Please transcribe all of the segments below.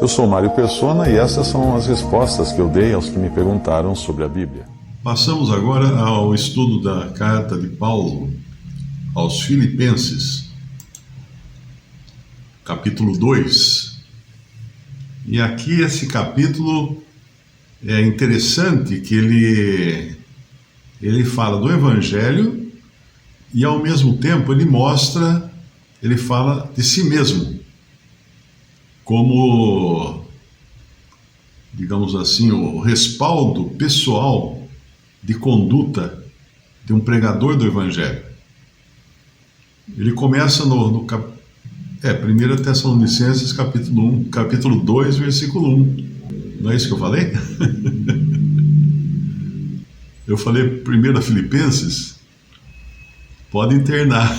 Eu sou Mário Persona e essas são as respostas que eu dei aos que me perguntaram sobre a Bíblia. Passamos agora ao estudo da carta de Paulo aos Filipenses, capítulo 2. E aqui esse capítulo é interessante que ele fala do Evangelho e ao mesmo tempo ele fala de si mesmo, como, digamos assim, o respaldo pessoal de conduta de um pregador do Evangelho. Ele começa no 1 Tessalonicenses capítulo 2, versículo 1. Não é isso que eu falei? Eu falei 1 Filipenses? Pode internar.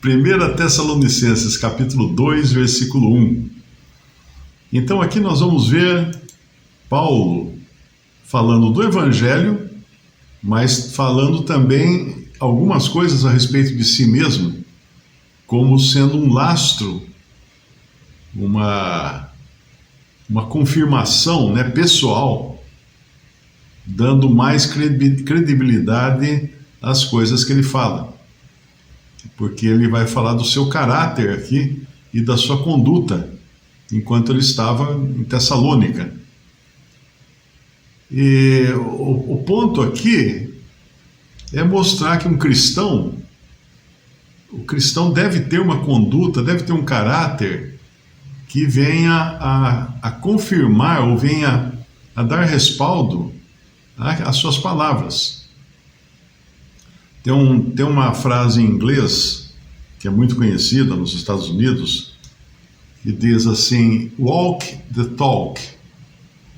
1 Tessalonicenses capítulo 2, versículo 1. Então aqui nós vamos ver Paulo falando do Evangelho, mas falando também algumas coisas a respeito de si mesmo, como sendo um lastro, uma confirmação, pessoal, dando mais credibilidade às coisas que ele fala. Porque ele vai falar do seu caráter aqui e da sua conduta enquanto ele estava em Tessalônica. E o ponto aqui é mostrar que o cristão deve ter uma conduta, deve ter um caráter que venha a confirmar ou venha a dar respaldo às suas palavras. Tem uma frase em inglês que é muito conhecida nos Estados Unidos que diz assim: walk the talk,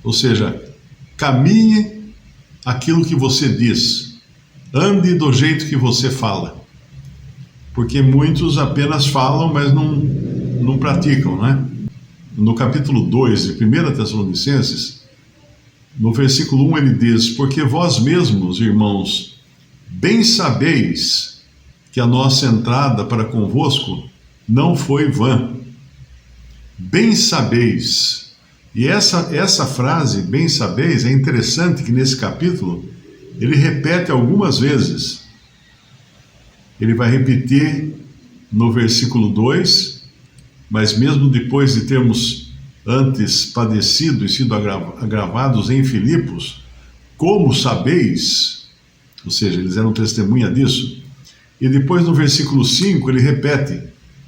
ou seja, caminhe aquilo que você diz, ande do jeito que você fala, porque muitos apenas falam, mas não praticam, né? No capítulo 2 de 1 Tessalonicenses, no versículo 1 ele diz: porque vós mesmos, irmãos, bem sabeis que a nossa entrada para convosco não foi vã. Bem sabeis. E essa frase, bem sabeis, é interessante que nesse capítulo ele repete algumas vezes. Ele vai repetir no versículo 2, mas mesmo depois de termos antes padecido e sido agravados em Filipos, como sabeis, ou seja, eles eram testemunha disso. E depois no versículo 5 ele repete: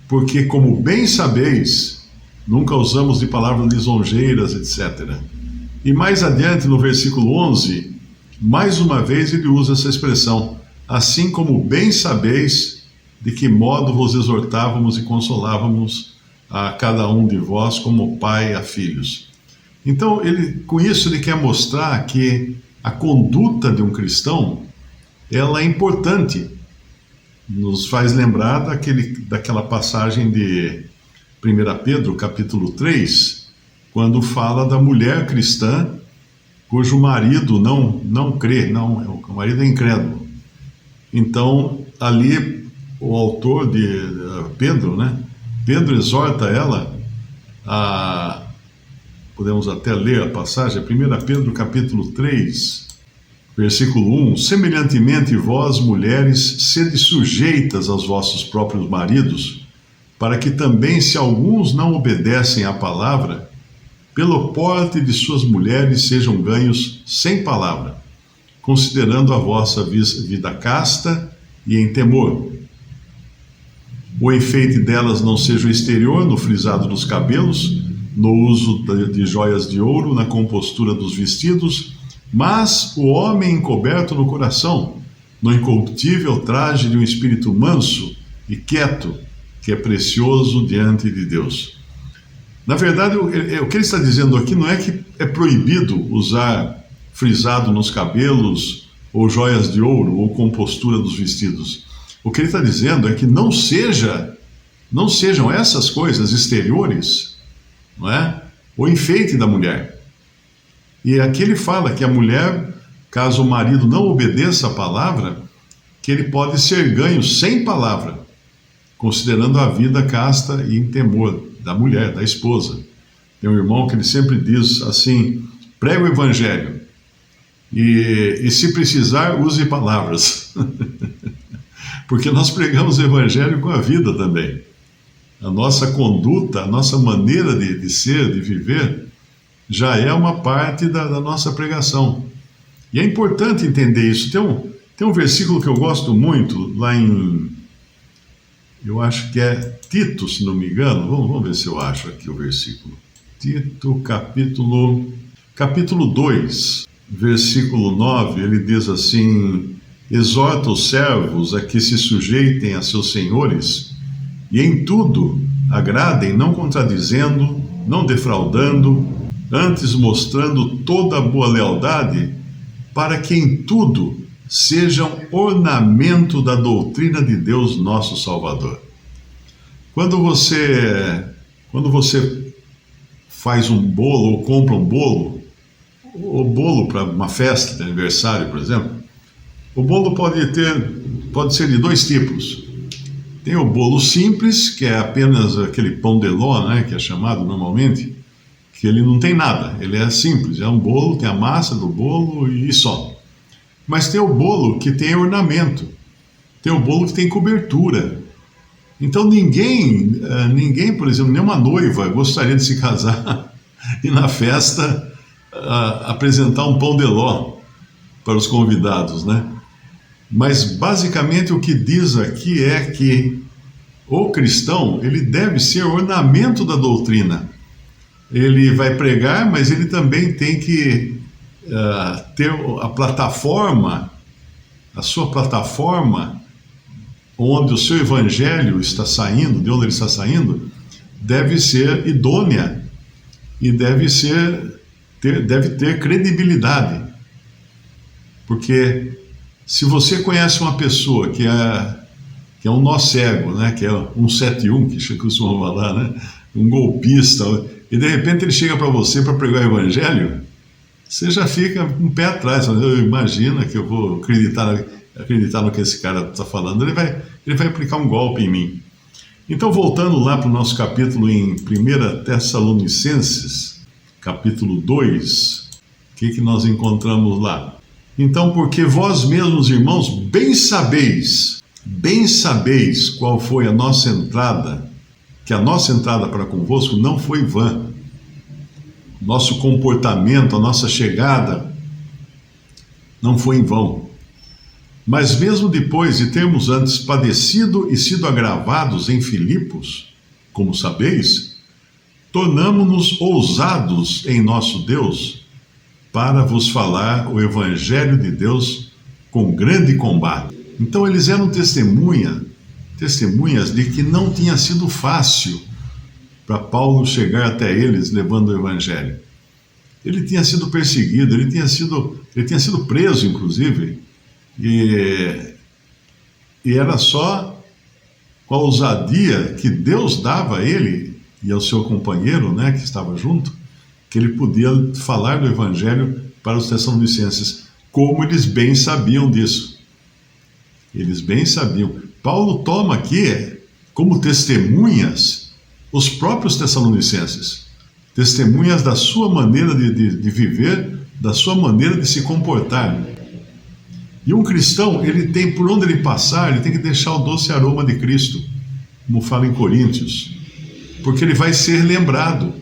porque como bem sabeis, nunca usamos de palavras lisonjeiras, etc. E mais adiante no versículo 11, mais uma vez ele usa essa expressão: assim como bem sabeis de que modo vos exortávamos e consolávamos a cada um de vós como pai a filhos. Então, com isso ele quer mostrar que a conduta de um cristão, ela é importante. Nos faz lembrar daquela passagem de 1 Pedro, capítulo 3, quando fala da mulher cristã cujo marido não crê, o marido é incrédulo. Então, ali, o autor de Pedro, Pedro exorta ela podemos até ler a passagem, 1 Pedro capítulo 3, versículo 1, semelhantemente vós, mulheres, sede sujeitas aos vossos próprios maridos, para que também, se alguns não obedecem à palavra, pelo porte de suas mulheres sejam ganhos sem palavra, considerando a vossa vida casta e em temor. O enfeite delas não seja o exterior, no frisado dos cabelos, no uso de joias de ouro, na compostura dos vestidos, mas o homem encoberto no coração, no incorruptível traje de um espírito manso e quieto, que é precioso diante de Deus. Na verdade, o que ele está dizendo aqui não é que é proibido usar frisado nos cabelos, ou joias de ouro, ou compostura dos vestidos. O que ele está dizendo é que não sejam essas coisas exteriores, não é? O enfeite da mulher. E aqui ele fala que a mulher, caso o marido não obedeça a palavra, que ele pode ser ganho sem palavra, considerando a vida casta e em temor da mulher, da esposa. Tem um irmão que ele sempre diz assim: prega o evangelho e se precisar, use palavras. Porque nós pregamos o evangelho com a vida também. A nossa conduta, a nossa maneira de ser, de viver, já é uma parte da nossa pregação. E é importante entender isso. Tem um versículo que eu gosto muito, lá em, eu acho que é Tito, se não me engano. Vamos ver se eu acho aqui o versículo. Tito, capítulo 2, versículo 9, ele diz assim: exorta os servos a que se sujeitem a seus senhores e em tudo agradem, não contradizendo, não defraudando, antes mostrando toda a boa lealdade, para que em tudo sejam ornamento da doutrina de Deus nosso Salvador. Quando você faz um bolo ou compra um bolo, o bolo para uma festa de aniversário, por exemplo, o bolo pode ser de dois tipos. Tem o bolo simples, que é apenas aquele pão de ló, né, que é chamado normalmente, que ele não tem nada, ele é simples, é um bolo, tem a massa do bolo e só. Mas tem o bolo que tem ornamento, tem o bolo que tem cobertura. Então ninguém, por exemplo, nenhuma noiva gostaria de se casar e na festa apresentar um pão de ló para os convidados, né? Mas basicamente o que diz aqui é que o cristão, ele deve ser ornamento da doutrina. Ele vai pregar, mas ele também tem que ter a plataforma, a sua plataforma, onde o seu evangelho está saindo, de onde ele está saindo, deve ser idônea e deve ter credibilidade. Porque se você conhece uma pessoa que é um nó cego, né, que é um 171, que costumam falar, né, um golpista, e de repente ele chega para você para pregar o evangelho, você já fica um pé atrás, imagina que eu vou acreditar no que esse cara está falando, ele vai aplicar um golpe em mim. Então, voltando lá para o nosso capítulo em 1 Tessalonicenses, capítulo 2, o que nós encontramos lá? Então, porque vós mesmos, irmãos, bem sabeis qual foi a nossa entrada, que a nossa entrada para convosco não foi vã. Nosso comportamento, a nossa chegada não foi em vão. Mas mesmo depois de termos antes padecido e sido agravados em Filipos, como sabeis, tornamo-nos ousados em nosso Deus para vos falar o Evangelho de Deus com grande combate. Então eles eram testemunhas de que não tinha sido fácil para Paulo chegar até eles levando o Evangelho. Ele tinha sido perseguido, ele tinha sido preso, inclusive, e era só com a ousadia que Deus dava a ele e ao seu companheiro, né, que estava junto, que ele podia falar do Evangelho para os Tessalonicenses, como eles bem sabiam disso. Eles bem sabiam. Paulo toma aqui como testemunhas os próprios Tessalonicenses, testemunhas da sua maneira de viver, da sua maneira de se comportar. E um cristão, ele tem, por onde ele passar, ele tem que deixar o doce aroma de Cristo, como fala em Coríntios, porque ele vai ser lembrado.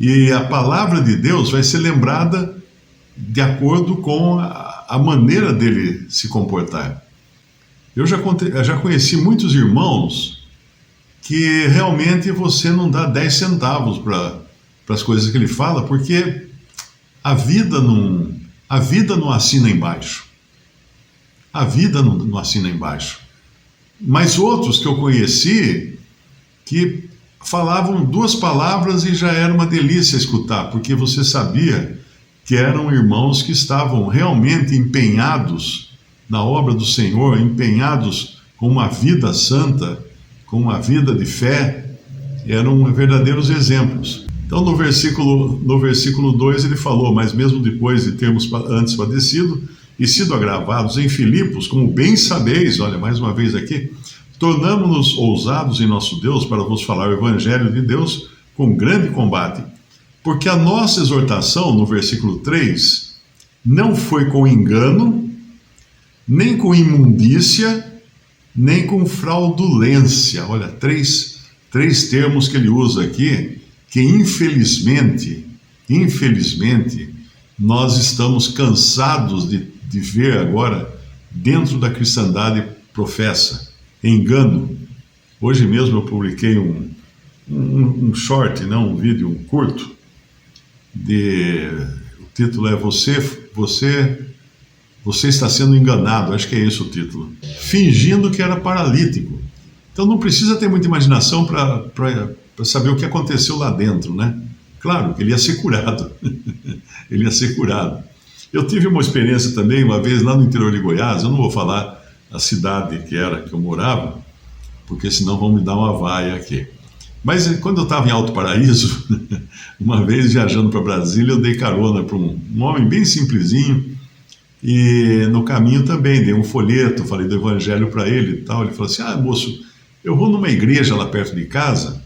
E a palavra de Deus vai ser lembrada de acordo com a maneira dele se comportar. Eu já conheci muitos irmãos que realmente você não dá 10 centavos para as coisas que ele fala, porque a vida não assina embaixo. A vida não assina embaixo. Mas outros que eu conheci que falavam 2 palavras e já era uma delícia escutar, porque você sabia que eram irmãos que estavam realmente empenhados na obra do Senhor, empenhados com uma vida santa, com uma vida de fé, eram verdadeiros exemplos. Então no versículo 2 ele falou: mas mesmo depois de termos antes padecido e sido agravados em Filipos, como bem sabeis, olha, mais uma vez aqui, tornamo-nos ousados em nosso Deus para vos falar o Evangelho de Deus com grande combate. Porque a nossa exortação, no versículo 3, não foi com engano, nem com imundícia, nem com fraudulência. Olha, três termos que ele usa aqui, que infelizmente, nós estamos cansados de ver agora dentro da cristandade professa. Engano. Hoje mesmo eu publiquei um short, né, um vídeo, curto, o título é Você está sendo enganado, acho que é esse o título. Fingindo que era paralítico. Então não precisa ter muita imaginação para saber o que aconteceu lá dentro, né? Claro, ele ia ser curado. Ele ia ser curado. Eu tive uma experiência também, uma vez lá no interior de Goiás, eu não vou falar a cidade que eu morava, porque senão vão me dar uma vaia aqui. Mas quando eu estava em Alto Paraíso, uma vez viajando para Brasília, eu dei carona para um homem bem simplesinho, e no caminho também dei um folheto, falei do evangelho para ele e tal. Ele falou assim: moço, eu vou numa igreja lá perto de casa,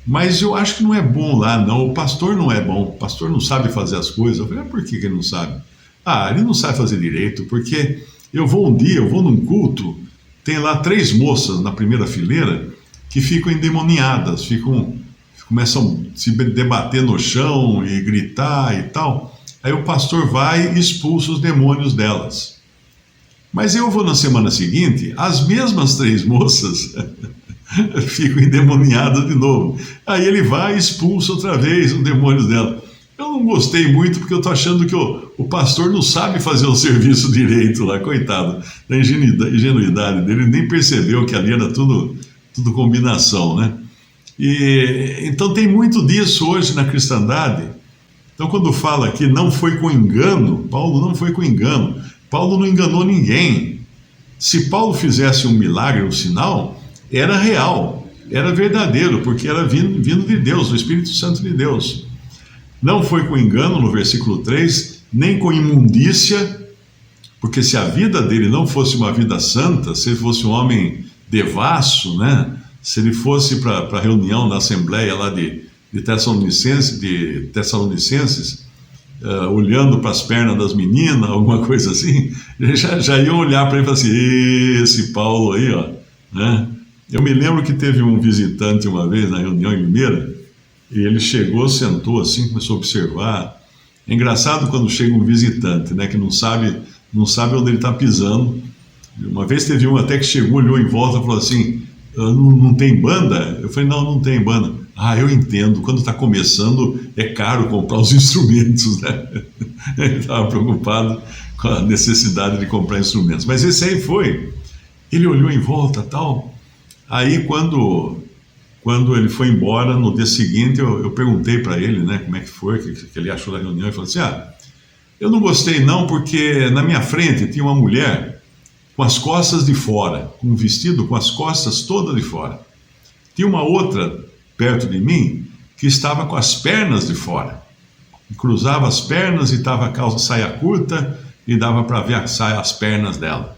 mas eu acho que não é bom lá não, o pastor não é bom, o pastor não sabe fazer as coisas. Eu falei: por que ele não sabe? Ele não sabe fazer direito, porque eu vou num culto, tem lá 3 moças na primeira fileira que ficam endemoniadas, começam a se debater no chão e gritar e tal. Aí o pastor vai e expulsa os demônios delas. Mas eu vou na semana seguinte, as mesmas 3 moças ficam endemoniadas de novo. Aí ele vai e expulsa outra vez os demônios dela. Eu não gostei muito, porque eu estou achando que o pastor não sabe fazer o serviço direito lá, coitado, da ingenuidade dele, ele nem percebeu que ali era tudo combinação, né? Então tem muito disso hoje na cristandade. Então quando fala que não foi com engano, Paulo não foi com engano, Paulo não enganou ninguém. Se Paulo fizesse um milagre, um sinal, era real, era verdadeiro, porque era vindo de Deus, do Espírito Santo de Deus. Não foi com engano, no versículo 3, nem com imundícia, porque se a vida dele não fosse uma vida santa, se ele fosse um homem devasso, né? Se ele fosse para a reunião da Assembleia lá de Tessalonicenses, olhando para as pernas das meninas, alguma coisa assim, já iam olhar para ele e falar assim: esse Paulo aí, ó, né? Eu me lembro que teve um visitante uma vez na reunião em Limeira, e ele chegou, sentou assim, começou a observar. É engraçado quando chega um visitante, né, que não sabe onde ele está pisando. Uma vez teve um até que chegou, olhou em volta e falou assim: não tem banda? Eu falei: não tem banda. Eu entendo, quando está começando é caro comprar os instrumentos, né? Ele estava preocupado com a necessidade de comprar instrumentos. Mas esse aí foi. Ele olhou em volta e tal. Aí quando ele foi embora, no dia seguinte, eu perguntei para ele, né, como é que foi, que ele achou da reunião, e falou assim: eu não gostei não, porque na minha frente tinha uma mulher com as costas de fora, com um vestido com as costas todas de fora. Tinha uma outra perto de mim que estava com as pernas de fora, e cruzava as pernas e estava a calça saia curta e dava para ver as pernas dela.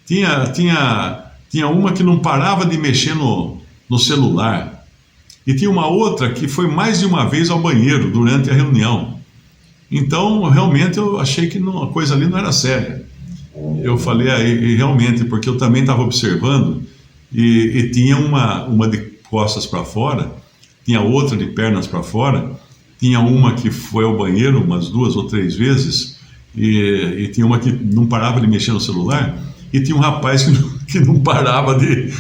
Tinha uma que não parava de mexer no celular, e tinha uma outra que foi mais de uma vez ao banheiro durante a reunião. Então realmente eu achei que a coisa ali não era séria. Eu falei: e realmente, porque eu também estava observando, e tinha uma de costas para fora, tinha outra de pernas para fora, tinha uma que foi ao banheiro umas 2 ou 3 vezes, e tinha uma que não parava de mexer no celular, e tinha um rapaz que não parava de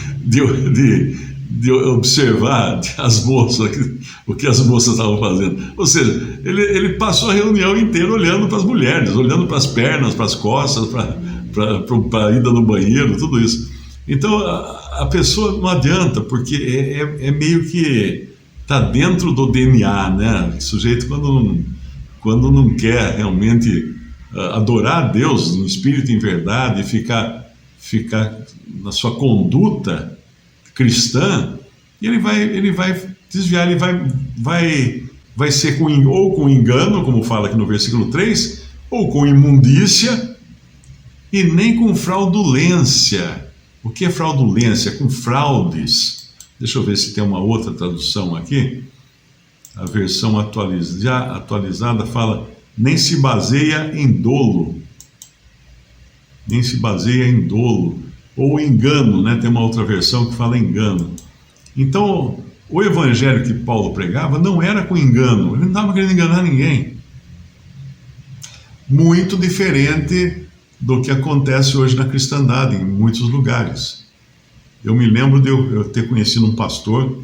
observar as moças, o que as moças estavam fazendo. Ou seja, ele passou a reunião inteira olhando para as mulheres, olhando para as pernas, para as costas, para a ida no banheiro, tudo isso. Então a pessoa não adianta, porque é meio que está dentro do DNA, né? O sujeito, quando não quer realmente adorar a Deus no espírito e em verdade, ficar na sua conduta cristã, e ele vai desviar, ele vai ser ou com engano, como fala aqui no versículo 3, ou com imundícia, e nem com fraudulência. O que é fraudulência? Com fraudes. Deixa eu ver se tem uma outra tradução aqui. A versão atualizada fala: nem se baseia em dolo. Nem se baseia em dolo. Ou engano, né? Tem uma outra versão que fala engano. Então, o evangelho que Paulo pregava não era com engano. Ele não estava querendo enganar ninguém. Muito diferente do que acontece hoje na cristandade, em muitos lugares. Eu me lembro de eu ter conhecido um pastor,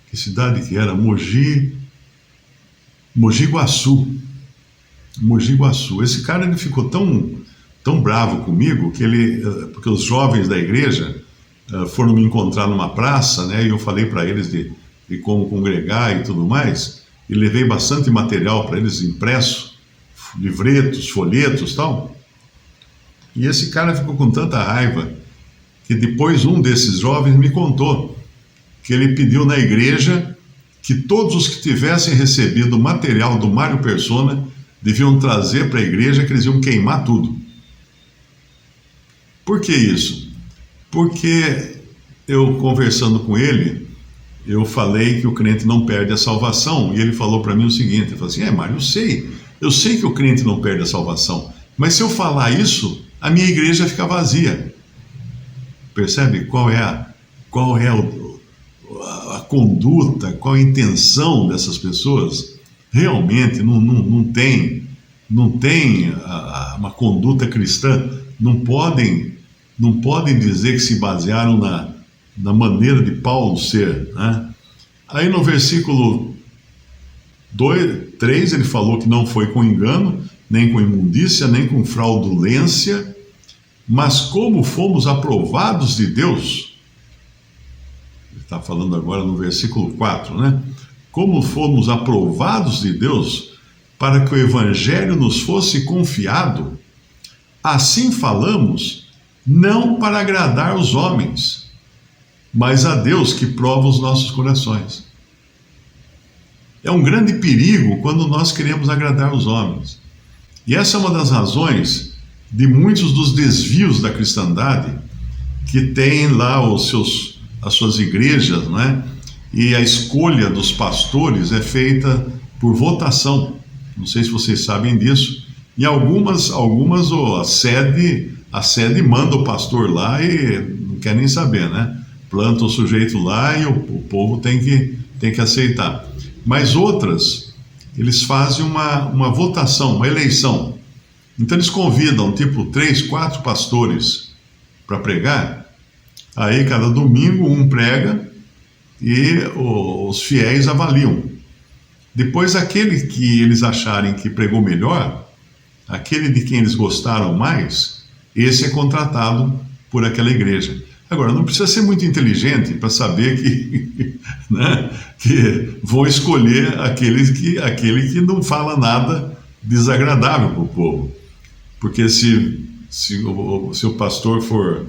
que cidade que era? Mogi Guaçu. Mogi Guaçu. Esse cara, ele ficou tão bravo comigo, porque os jovens da igreja foram me encontrar numa praça, né, e eu falei para eles de como congregar e tudo mais, e levei bastante material para eles impresso, livretos, folhetos e tal. E esse cara ficou com tanta raiva que depois um desses jovens me contou que ele pediu na igreja que todos os que tivessem recebido o material do Mário Persona deviam trazer para a igreja, que eles iam queimar tudo. Por que isso? Porque eu, conversando com ele, eu falei que o crente não perde a salvação, e ele falou para mim o seguinte, ele falou assim: Mário, eu sei que o crente não perde a salvação, mas se eu falar isso, a minha igreja fica vazia. Percebe qual é a conduta, qual a intenção dessas pessoas? Realmente não tem uma conduta cristã, não podem dizer que se basearam na maneira de Paulo ser, né? Aí no versículo 3 ele falou que não foi com engano, nem com imundícia, nem com fraudulência, mas como fomos aprovados de Deus. Ele está falando agora no versículo 4, né? Como fomos aprovados de Deus para que o evangelho nos fosse confiado, assim falamos, não para agradar os homens, mas a Deus que prova os nossos corações. É um grande perigo quando nós queremos agradar os homens. E essa é uma das razões de muitos dos desvios da cristandade, que tem lá as suas igrejas, né? E a escolha dos pastores é feita por votação. Não sei se vocês sabem disso. E algumas a sede manda o pastor lá e não quer nem saber, né? Planta o sujeito lá e o povo tem que aceitar. Mas outras, eles fazem uma votação, uma eleição. Então eles convidam, tipo, 3, 4 pastores para pregar. Aí cada domingo um prega e os fiéis avaliam. Depois aquele que eles acharem que pregou melhor, aquele de quem eles gostaram mais, esse é contratado por aquela igreja. Agora, não precisa ser muito inteligente para saber que vão escolher aquele que não fala nada desagradável para o povo. Porque se o pastor for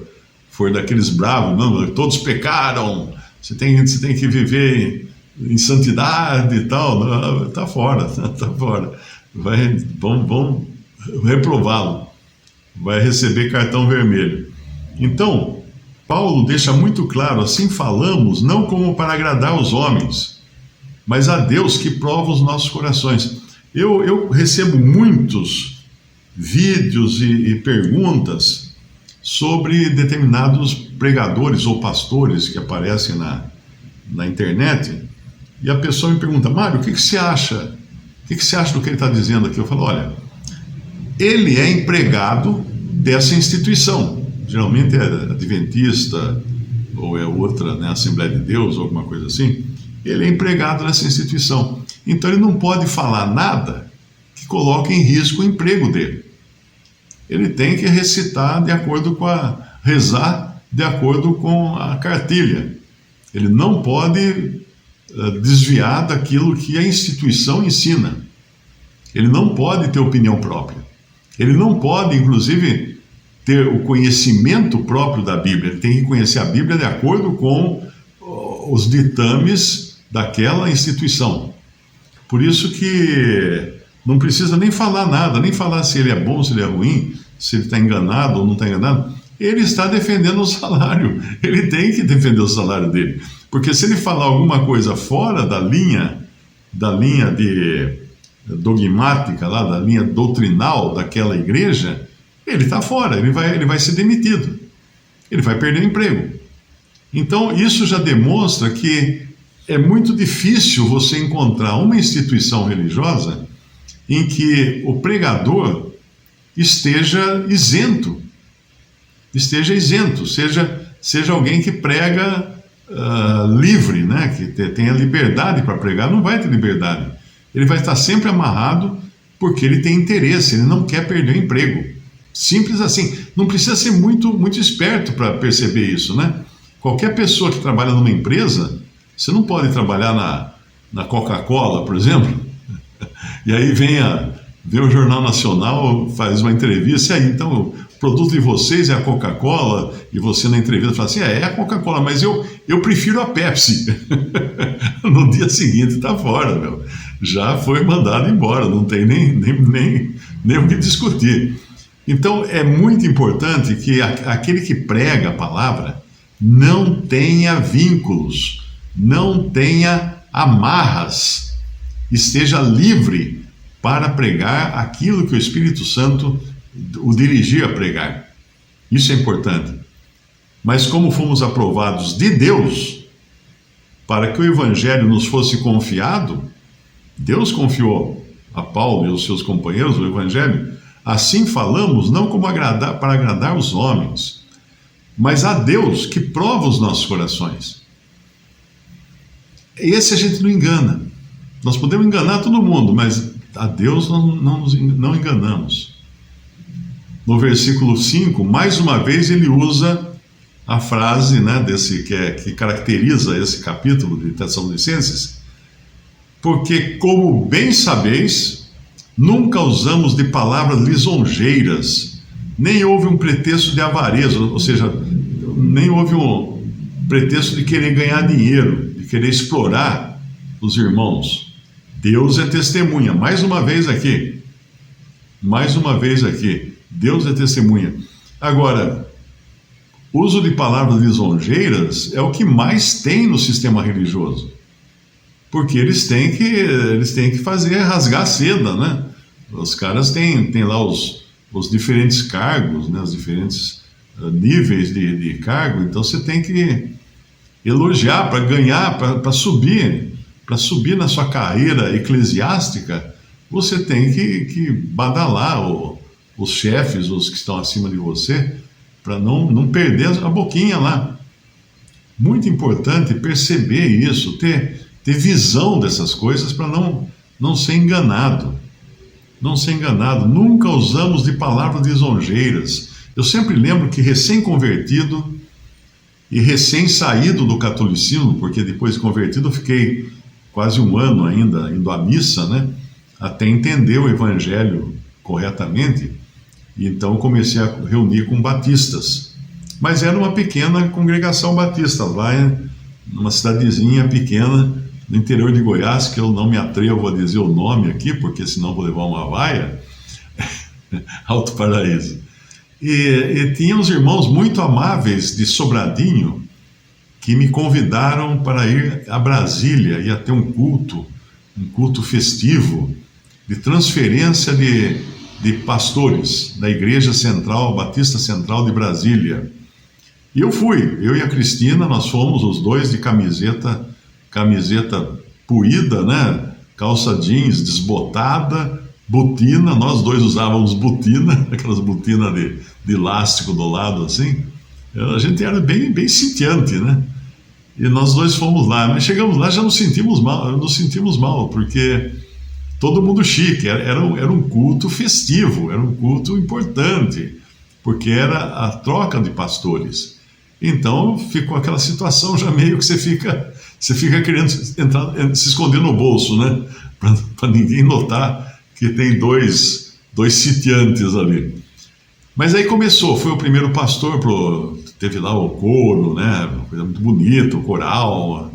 daqueles bravos, não, todos pecaram, você tem que viver em santidade e tal, está fora, está fora. Vão reprová-lo, vai receber cartão vermelho. Então, Paulo deixa muito claro: assim falamos, não como para agradar os homens, mas a Deus que prova os nossos corações. Eu recebo muitos vídeos e perguntas sobre determinados pregadores ou pastores que aparecem na internet, e a pessoa me pergunta: Mário, o que você acha? O que você acha do que ele está dizendo aqui? Eu falo: olha, ele é empregado dessa instituição. Geralmente é adventista, ou é outra, né, Assembleia de Deus, ou alguma coisa assim. Ele é empregado nessa instituição. Então ele não pode falar nada que coloque em risco o emprego dele. Ele tem que rezar de acordo com a cartilha. Ele não pode desviar daquilo que a instituição ensina. Ele não pode ter opinião própria. Ele não pode, inclusive, ter o conhecimento próprio da Bíblia. Ele tem que conhecer a Bíblia de acordo com os ditames daquela instituição. Por isso que não precisa nem falar nada, nem falar se ele é bom, se ele é ruim, se ele está enganado ou não está enganado. ele está defendendo o salário. Ele tem que defender o salário dele. Porque se ele falar alguma coisa fora da linha de dogmática, lá, da linha doutrinal daquela igreja, ele está fora, ele vai ser demitido. Ele vai perder o emprego. Então, isso já demonstra que é muito difícil você encontrar uma instituição religiosa em que o pregador esteja isento, seja alguém que prega livre, né? Que tenha liberdade para pregar. Não vai ter liberdade. Ele vai estar sempre amarrado porque ele tem interesse, ele não quer perder o emprego. Simples assim. Não precisa ser muito esperto para perceber isso, né? Qualquer pessoa que trabalha numa empresa, você não pode trabalhar na Coca-Cola, por exemplo, e aí vem o Jornal Nacional, faz uma entrevista, e aí, então, o produto de vocês é a Coca-Cola, e você na entrevista fala assim, é a Coca-Cola, mas eu prefiro a Pepsi. No dia seguinte está fora, meu. Já foi mandado embora, não tem nem o que discutir. Então, é muito importante que aquele que prega a palavra não tenha vínculos, não tenha amarras, esteja livre para pregar aquilo que o Espírito Santo o dirigir a pregar. Isso é importante. Mas como fomos aprovados de Deus, para que o Evangelho nos fosse confiado, Deus confiou a Paulo e aos seus companheiros o Evangelho. Assim falamos, não como para agradar os homens, mas a Deus que prova os nossos corações. Esse a gente não engana. Nós podemos enganar todo mundo, mas a Deus não enganamos. No versículo 5, mais uma vez ele usa a frase, né, que caracteriza esse capítulo de Tessalonicenses, porque, como bem sabeis, nunca usamos de palavras lisonjeiras, nem houve um pretexto de avareza, ou seja, nem houve um pretexto de querer ganhar dinheiro, de querer explorar os irmãos. Deus é testemunha, mais uma vez aqui, Deus é testemunha. Agora, uso de palavras lisonjeiras é o que mais tem no sistema religioso, porque eles têm que fazer rasgar a seda, né? Os caras têm lá os diferentes cargos, né? Os diferentes níveis de cargo, então você tem que elogiar para ganhar, para subir na sua carreira eclesiástica, você tem que badalar os chefes, os que estão acima de você, para não perder a boquinha lá. Muito importante perceber isso, ter visão dessas coisas para não ser enganado. Não ser enganado. Nunca usamos de palavras lisonjeiras. Eu sempre lembro que recém-convertido e recém-saído do catolicismo, porque depois de convertido eu fiquei quase um ano ainda indo à missa, né? Até entender o evangelho corretamente. E então comecei a reunir com batistas. Mas era uma pequena congregação batista, lá numa cidadezinha pequena, no interior de Goiás, que eu não me atrevo a dizer o nome aqui, porque senão vou levar uma vaia, Alto Paraíso. E tinha uns irmãos muito amáveis de Sobradinho, que me convidaram para ir a Brasília, ia ter um culto festivo, de transferência de pastores da Igreja Central, Batista Central de Brasília. E eu fui, eu e a Cristina, nós fomos os dois de camiseta puída, né? Calça jeans desbotada, botina, nós dois usávamos botina, aquelas botinas de elástico do lado assim. A gente era bem sitiante, né? E nós dois fomos lá, mas chegamos lá já nos sentimos mal, porque todo mundo chique, era um culto festivo, era um culto importante, porque era a troca de pastores. Então ficou aquela situação já meio que você fica querendo se esconder no bolso, né? Para ninguém notar que tem dois sitiantes ali. Mas aí começou, foi o primeiro pastor, teve lá o coro, né? Uma coisa muito bonita, o coral,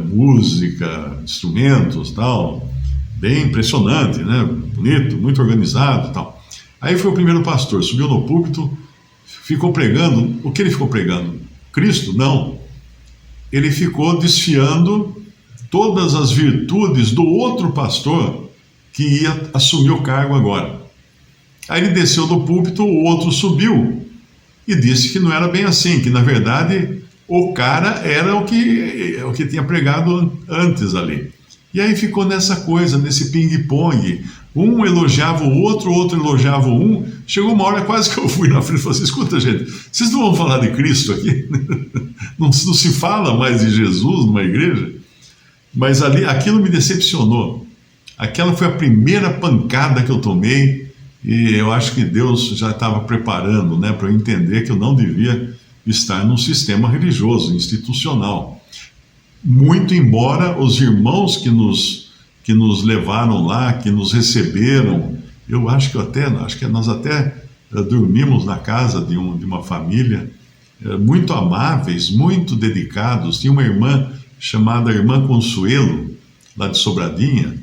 música, instrumentos, tal, bem impressionante, né? Bonito, muito organizado, tal. Aí foi o primeiro pastor, subiu no púlpito, ficou pregando. O que ele ficou pregando? Cristo? Não. Ele ficou desfiando todas as virtudes do outro pastor que ia assumir o cargo agora. Aí ele desceu do púlpito, o outro subiu e disse que não era bem assim, que na verdade o cara era o que tinha pregado antes ali. E aí ficou nessa coisa, nesse ping-pong. Um elogiava o outro elogiava um. Chegou uma hora quase que eu fui na frente e falei assim: escuta, gente, vocês não vão falar de Cristo aqui? Não se fala mais de Jesus numa igreja? Mas ali, aquilo me decepcionou. Aquela foi a primeira pancada que eu tomei, e eu acho que Deus já estava preparando, né, para eu entender que eu não devia estar num sistema religioso, institucional. Muito embora os irmãos que nos levaram lá, que nos receberam, eu acho que nós até dormimos na casa de uma família, muito amáveis, muito dedicados. Tinha uma irmã chamada Irmã Consuelo, lá de Sobradinho.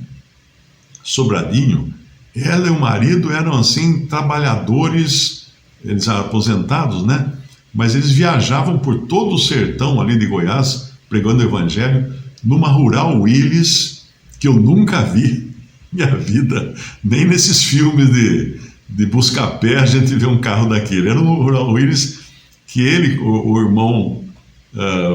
Ela e o marido eram assim trabalhadores, eles eram aposentados, né? Mas eles viajavam por todo o sertão ali de Goiás, pregando o evangelho, numa Rural Willys que eu nunca vi na minha vida, nem nesses filmes de busca-pé a gente vê um carro daquele. Era um Rural Willys que o irmão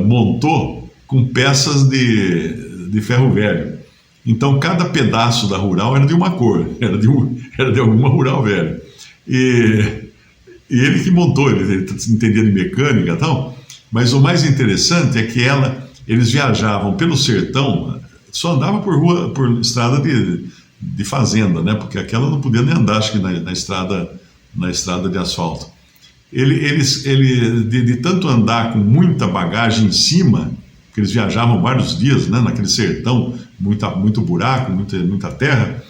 montou com peças de ferro velho. Então cada pedaço da Rural era de uma cor, era de alguma Rural velha. E ele que montou, ele entendia de mecânica e tal. Mas o mais interessante é que eles viajavam pelo sertão, só andava por estrada de fazenda, né? Porque aquela não podia nem andar, acho que na estrada de asfalto. Ele de tanto andar com muita bagagem em cima, porque eles viajavam vários dias, né? Naquele sertão, muito buraco, muita terra,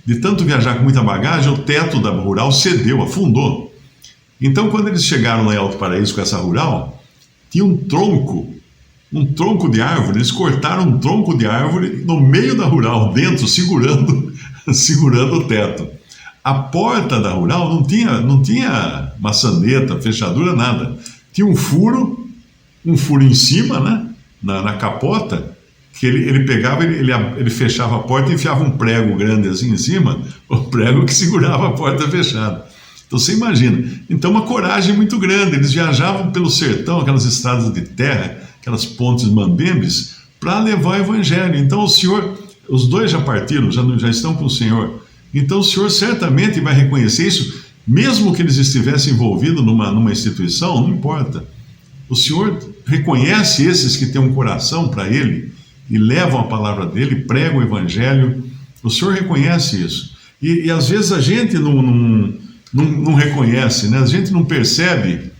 de tanto viajar com muita bagagem, o teto da Rural cedeu, afundou. Então, quando eles chegaram lá em Alto Paraíso com essa Rural, tinha um tronco de árvore. Eles cortaram um tronco de árvore no meio da Rural, dentro, segurando o teto. A porta da Rural não tinha maçaneta, fechadura, nada. Tinha um furo em cima, né, na capota, que ele pegava, ele fechava a porta e enfiava um prego grande assim em cima, o prego que segurava a porta fechada. Então você imagina. Então uma coragem muito grande. Eles viajavam pelo sertão, aquelas estradas de terra, aquelas pontes mambembes, para levar o evangelho. Então os dois já partiram, já estão com o Senhor. Então o Senhor certamente vai reconhecer isso, mesmo que eles estivessem envolvidos numa instituição, não importa. O Senhor reconhece esses que têm um coração para Ele e levam a palavra dEle, pregam o evangelho. O Senhor reconhece isso. E às vezes a gente não reconhece, né? A gente não percebe,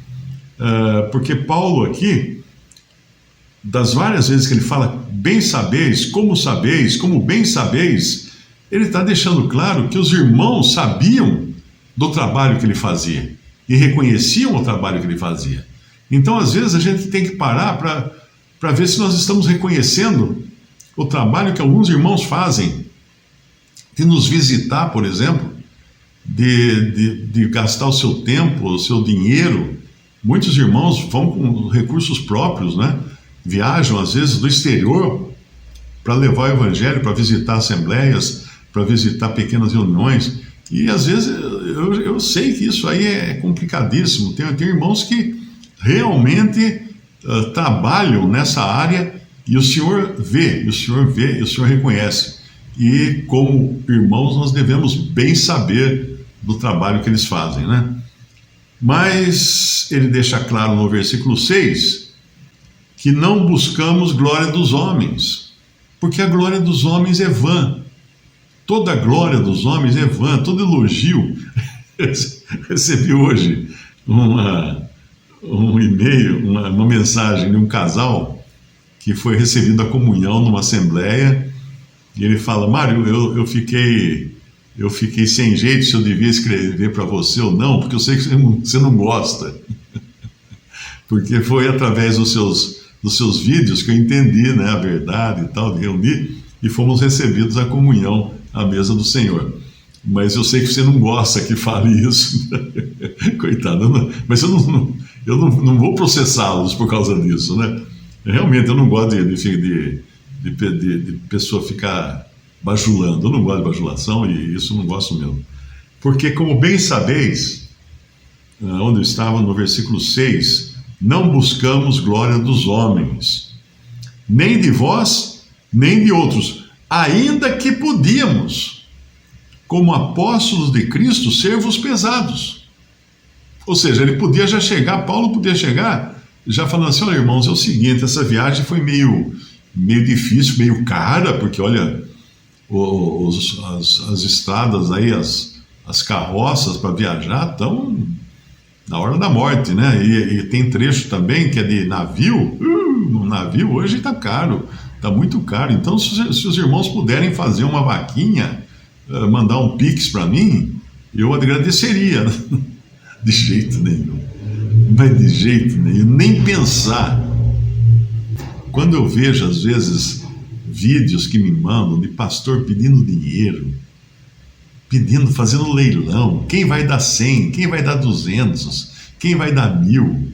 porque Paulo aqui, das várias vezes que ele fala bem sabeis, como bem sabeis, ele está deixando claro que os irmãos sabiam do trabalho que ele fazia e reconheciam o trabalho que ele fazia. Então, às vezes, a gente tem que parar para ver se nós estamos reconhecendo o trabalho que alguns irmãos fazem, de nos visitar, por exemplo, de gastar o seu tempo, o seu dinheiro. Muitos irmãos vão com recursos próprios, né? Viajam, às vezes, do exterior para levar o evangelho, para visitar assembleias, para visitar pequenas reuniões. E, às vezes, eu sei que isso aí é complicadíssimo. Tem irmãos que realmente trabalham nessa área e o Senhor vê, e o Senhor reconhece. E, como irmãos, nós devemos bem saber do trabalho que eles fazem, né? Mas ele deixa claro no versículo 6 que não buscamos glória dos homens, porque a glória dos homens é vã. Toda a glória dos homens é vã, todo elogio. Recebi hoje um e-mail, uma mensagem de um casal que foi recebido a comunhão numa assembleia, e ele fala: Mário, eu fiquei sem jeito se eu devia escrever para você ou não, porque eu sei que você não gosta. Porque foi através dos seus vídeos que eu entendi, né, a verdade e tal, reuni, e fomos recebidos à comunhão à mesa do Senhor. mas eu sei que você não gosta que fale isso. Coitado, mas eu não vou processá-los por causa disso, né? Realmente, eu não gosto de pessoa ficar bajulando. Eu não gosto de bajulação e isso eu não gosto mesmo. Porque, como bem sabeis, onde eu estava no versículo 6, não buscamos glória dos homens, nem de vós, nem de outros, ainda que podíamos, como apóstolos de Cristo, ser-vos pesados. Ou seja, ele podia já chegar, Paulo podia chegar, já falando assim: olha, irmãos, é o seguinte, essa viagem foi meio difícil, meio cara, porque olha, as estradas aí, as carroças para viajar estão na hora da morte, né? E tem trecho também que é de navio. No navio hoje está caro, está muito caro. Então, se os irmãos puderem fazer uma vaquinha, mandar um pix para mim, eu agradeceria. De jeito nenhum. Mas de jeito nenhum, nem pensar. Quando eu vejo, às vezes, vídeos que me mandam de pastor pedindo dinheiro, fazendo leilão, quem vai dar 100, quem vai dar 200, quem vai dar 1000.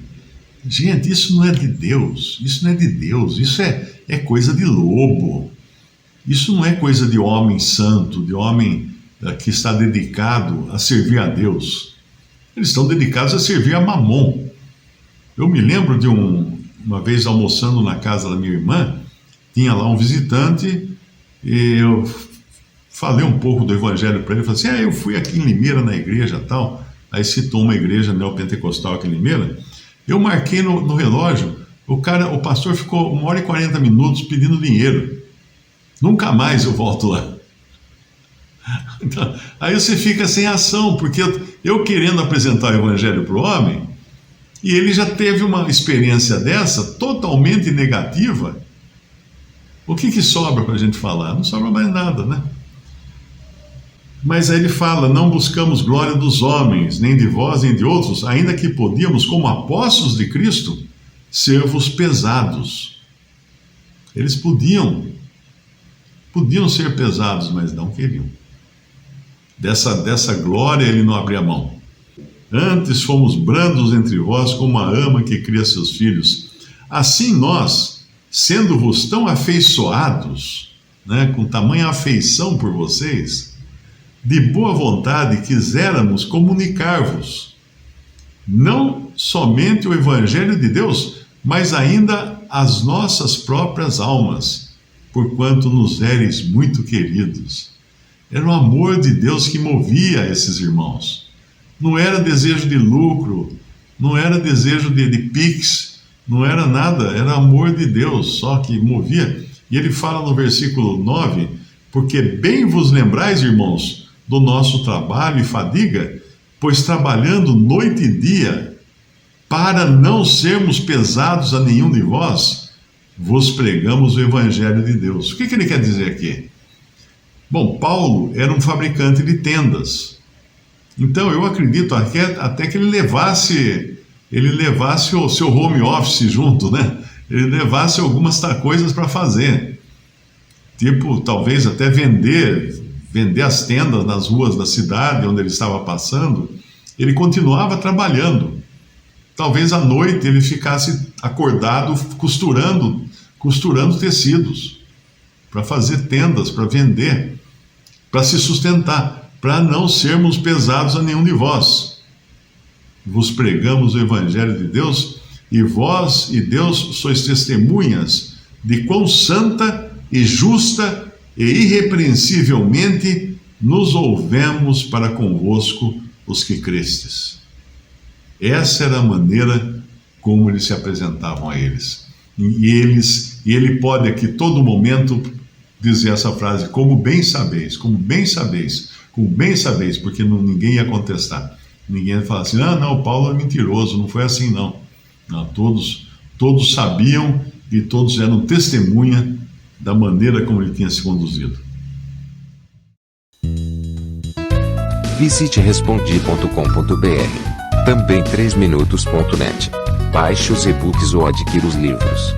Gente, isso não é de Deus, isso não é de Deus, isso é coisa de lobo. Isso não é coisa de homem santo, de homem que está dedicado a servir a Deus. Eles estão dedicados a servir a Mamon. Eu me lembro de uma vez almoçando na casa da minha irmã, tinha lá um visitante, e eu falei um pouco do evangelho para ele, falei assim: eu fui aqui em Limeira na igreja tal, aí citou uma igreja neopentecostal aqui em Limeira, eu marquei no relógio, o pastor ficou 1h40 pedindo dinheiro, nunca mais eu volto lá. Então, aí você fica sem ação, porque eu querendo apresentar o evangelho para o homem, e ele já teve uma experiência dessa totalmente negativa. O que sobra para a gente falar? Não sobra mais nada, né? Mas aí ele fala: não buscamos glória dos homens, nem de vós, nem de outros, ainda que podíamos, como apóstolos de Cristo, ser-vos pesados. Eles podiam ser pesados, mas não queriam. Dessa glória ele não abria mão. Antes fomos brandos entre vós, como a ama que cria seus filhos. Assim nós, sendo-vos tão afeiçoados, né, com tamanha afeição por vocês, de boa vontade quiséramos comunicar-vos, não somente o Evangelho de Deus, mas ainda as nossas próprias almas, porquanto nos éreis muito queridos. Era o amor de Deus que movia esses irmãos. Não era desejo de lucro, não era desejo de pix, não era nada, era amor de Deus só que movia. E ele fala no versículo 9: porque bem vos lembrais, irmãos, do nosso trabalho e fadiga, pois trabalhando noite e dia, para não sermos pesados a nenhum de vós, vos pregamos o Evangelho de Deus. O que ele quer dizer aqui? Bom, Paulo era um fabricante de tendas. Então eu acredito até que ele levasse o seu home office junto, né? Ele levasse algumas coisas para fazer. Tipo, talvez até vender as tendas nas ruas da cidade onde ele estava passando. Ele continuava trabalhando. Talvez à noite ele ficasse acordado costurando tecidos para fazer tendas, para vender, para se sustentar, para não sermos pesados a nenhum de vós. Vos pregamos o Evangelho de Deus, e vós e Deus sois testemunhas de quão santa e justa e irrepreensivelmente nos houvemos para convosco os que crestes. Essa era a maneira como eles se apresentavam a eles. E ele pode aqui todo momento dizer essa frase: como bem sabeis, como bem sabeis, como bem sabeis, porque ninguém ia contestar. Ninguém ia falar assim: não, o Paulo é mentiroso, não foi assim não. Não, todos sabiam e todos eram testemunha da maneira como ele tinha se conduzido. Visite respondi.com.br. Também 3minutos.net. Baixe os e-books ou adquira os livros.